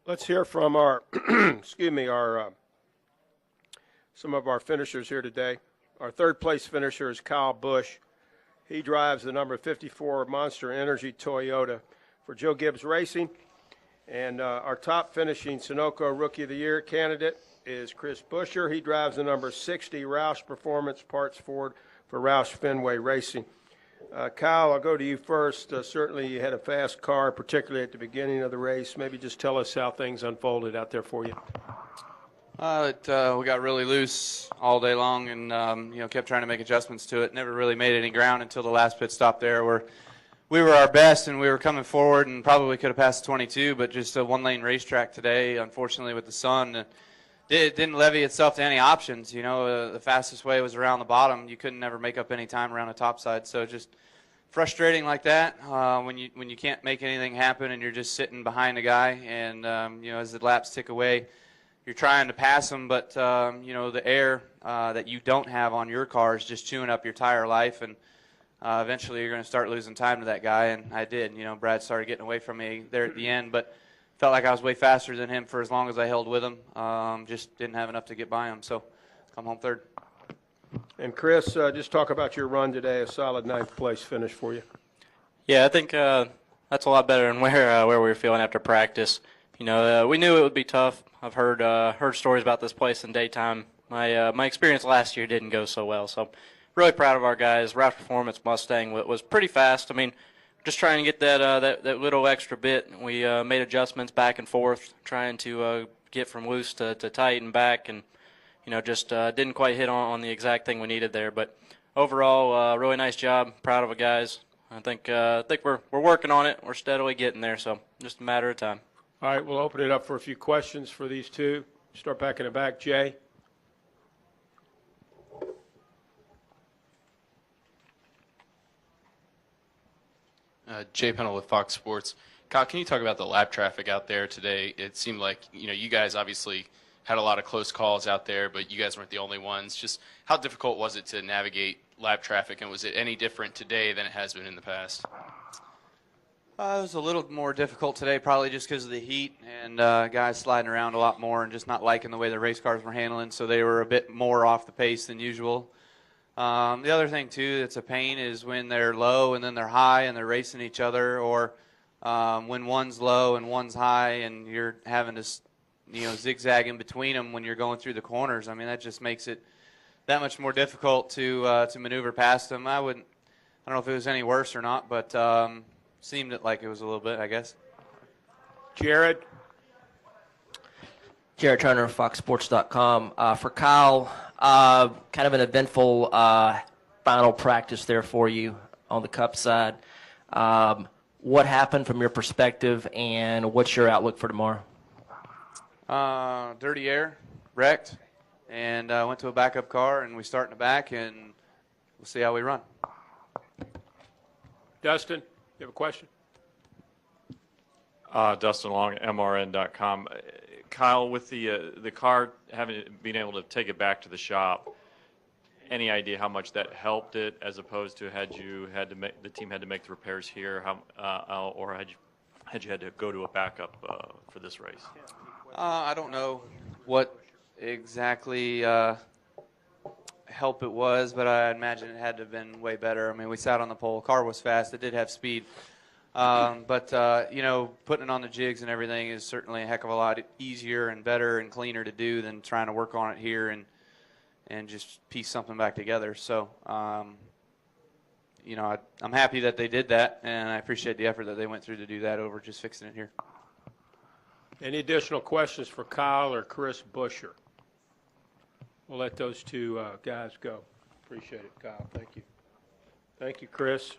Let's hear from our, excuse me, some of our finishers here today. Our third place finisher is Kyle Busch. He drives the number 54 Monster Energy Toyota for Joe Gibbs Racing. And our top finishing Sunoco Rookie of the Year candidate is Chris Buescher. He drives the number 60 Roush Performance Parts Ford for Roush Fenway Racing. Kyle, I'll go to you first. Certainly you had a fast car, particularly at the beginning of the race. Maybe just tell us how things unfolded out there for you. We got really loose all day long and, kept trying to make adjustments to it. Never really made any ground until the last pit stop there where we were our best and we were coming forward and probably could have passed 22, but just a one-lane racetrack today, unfortunately, with the sun. It didn't levy itself to any options. The fastest way was around the bottom. You couldn't never make up any time around the top side. So just frustrating like that when you can't make anything happen and you're just sitting behind a guy. And, as the laps tick away, you're trying to pass them, but, the air that you don't have on your car is just chewing up your tire life. And eventually you're going to start losing time to that guy. And I did. Brad started getting away from me there at the end. But felt like I was way faster than him for as long as I held with him. Just didn't have enough to get by him. So come home third. And Chris, just talk about your run today, a solid ninth place finish for you. Yeah, I think that's a lot better than where we were feeling after practice. We knew it would be tough. I've heard stories about this place in daytime. My experience last year didn't go so well, so really proud of our guys. Roush Performance Mustang was pretty fast. Just trying to get that little extra bit. We made adjustments back and forth, trying to get from loose to tight and back, and just didn't quite hit on the exact thing we needed there. But overall, really nice job. Proud of the guys. I think we're working on it. We're steadily getting there, so just a matter of time. All right, we'll open it up for a few questions for these two. Start back in the back, Jay. Jay Pennell with Fox Sports. Kyle, can you talk about the lap traffic out there today? It seemed like, you guys obviously had a lot of close calls out there, but you guys weren't the only ones. Just how difficult was it to navigate lap traffic, and was it any different today than it has been in the past? It was a little more difficult today, probably just because of the heat and guys sliding around a lot more and just not liking the way the race cars were handling, so they were a bit more off the pace than usual. The other thing, too, that's a pain is when they're low and then they're high and they're racing each other, or when one's low and one's high and you're having to, zigzag in between them when you're going through the corners. That just makes it that much more difficult to maneuver past them. I don't know if it was any worse or not, but seemed like it was a little bit, I guess. Jared Turner, FoxSports.com. For Kyle, kind of an eventful final practice there for you on the Cup side. What happened from your perspective, and what's your outlook for tomorrow? Dirty air, wrecked, and went to a backup car, and we start in the back, and we'll see how we run. Dustin, you have a question? Dustin Long, MRN.com. Kyle, with the car being able to take it back to the shop, any idea how much that helped it, as opposed to the team had to make the repairs here, or had you had to go to a backup for this race? I don't know what exactly help it was, but I imagine it had to have been way better. We sat on the pole. The car was fast. It did have speed. But putting it on the jigs and everything is certainly a heck of a lot easier and better and cleaner to do than trying to work on it here and just piece something back together. So, I'm happy that they did that, and I appreciate the effort that they went through to do that over just fixing it here. Any additional questions for Kyle or Chris Buescher? We'll let those two guys go. Appreciate it, Kyle. Thank you. Thank you, Chris.